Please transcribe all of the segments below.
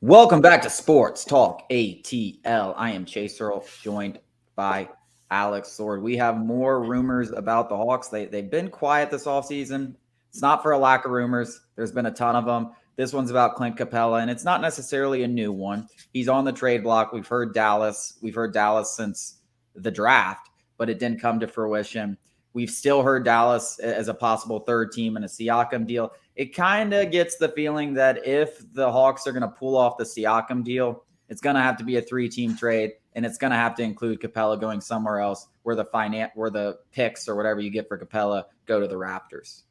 Welcome back to Sports Talk ATL. I am Chase Earl, joined by Alex Sword. We have more rumors about the Hawks. They've been quiet this offseason. It's not for a lack of rumors. There's been a ton of them. This one's about Clint Capela, and it's not necessarily a new one. He's on the trade block. We've heard Dallas. We've heard Dallas since the draft, but it didn't come to fruition. We've still heard Dallas as a possible third team in a Siakam deal. It kind of gets the feeling that if the Hawks are going to pull off the Siakam deal, it's going to have to be a three-team trade, and it's going to have to include Capela going somewhere else where the picks or whatever you get for Capela go to the Raptors.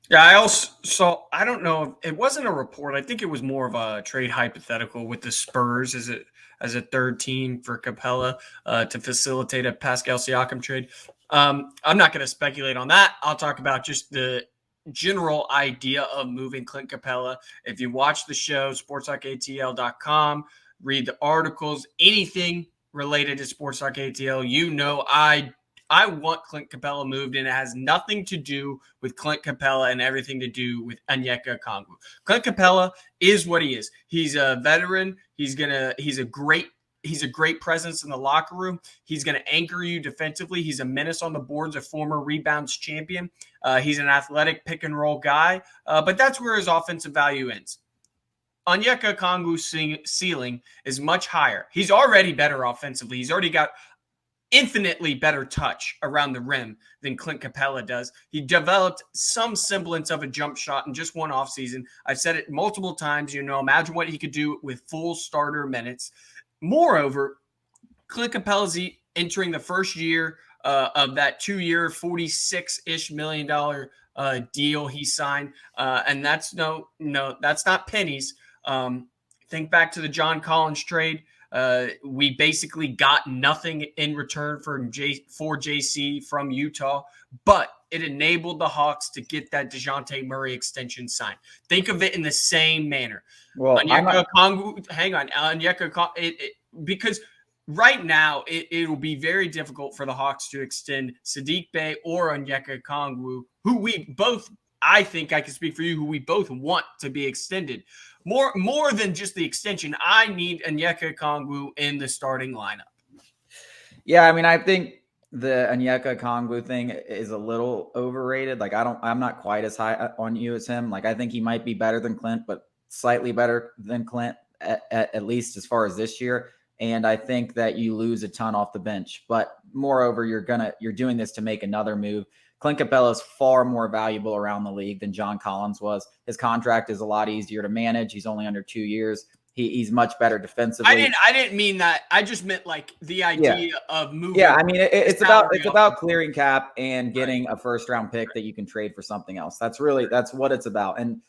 Yeah, I also saw, I don't know, it wasn't a report. I think it was more of a trade hypothetical with the Spurs as a third team for Capela to facilitate a Pascal Siakam trade. I'm not going to speculate on that. I'll talk about just the general idea of moving Clint Capela. If you watch the show, sportstalkatl.com, read the articles, anything related to Sports Talk ATL, you know I want Clint Capela moved, and it has nothing to do with Clint Capela and everything to do with Onyeka Okongwu. Clint Capela is what he is. He's a veteran. He's a great presence in the locker room. He's going to anchor you defensively. He's a menace on the boards, a former rebounds champion. He's an athletic pick and roll guy, but that's where his offensive value ends. Onyeka Okongwu's ceiling is much higher. He's already better offensively. He's already got infinitely better touch around the rim than Clint Capela does. He developed some semblance of a jump shot in just one offseason. I've said it multiple times. Imagine what he could do with full starter minutes. Moreover, Clint Capela's entering the first year of that 2-year, $46-ish million deal he signed, and that's that's not pennies. Think back to the John Collins trade. We basically got nothing in return for JC from Utah, but it enabled the Hawks to get that DeJounte Murray extension signed. Think of it in the same manner. Well, Onyeka Okongwu, because right now it will be very difficult for the Hawks to extend Saddiq Bey or Onyeka Okongwu, who we both, I think I can speak for you, who we both want to be extended. More than just the extension, I need Onyeka Okongwu in the starting lineup. Yeah, I mean, I think the Onyeka Okongwu thing is a little overrated. I'm not quite as high on you as him. I think he might be better than Clint, but slightly better than Clint, at least as far as this year. And I think that you lose a ton off the bench. But moreover, you're doing this to make another move. Clint Capela is far more valuable around the league than John Collins was. His contract is a lot easier to manage. He's only under 2 years. He's much better defensively. I didn't mean that. I just meant the idea of moving. Yeah, I mean it's about clearing cap and getting a first round pick that you can trade for something else. That's what it's about. And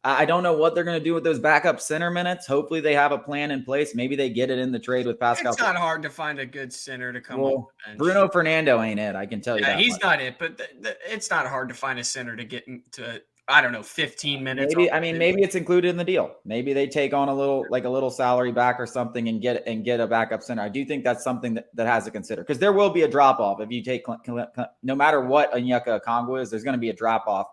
I don't know what they're going to do with those backup center minutes. Hopefully they have a plan in place. Maybe they get it in the trade with Pascal. It's not hard to find a good center to come off the bench. Bruno Fernando ain't it. I can tell you that. He's not it, but it's not hard to find a center to get into, 15 minutes. Maybe it's included in the deal. Maybe they take on a little salary back or something and get a backup center. I do think that's something that has to consider, because there will be a drop off if you take no matter what Onyeka Okongwu is. There's going to be a drop off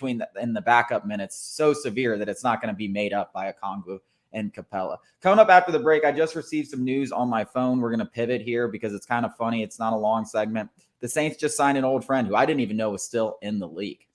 in the backup minutes so severe that it's not going to be made up by Okongwu and Capela. Coming up after the break, I just received some news on my phone. We're going to pivot here because it's kind of funny. It's not a long segment. The Saints just signed an old friend who I didn't even know was still in the league.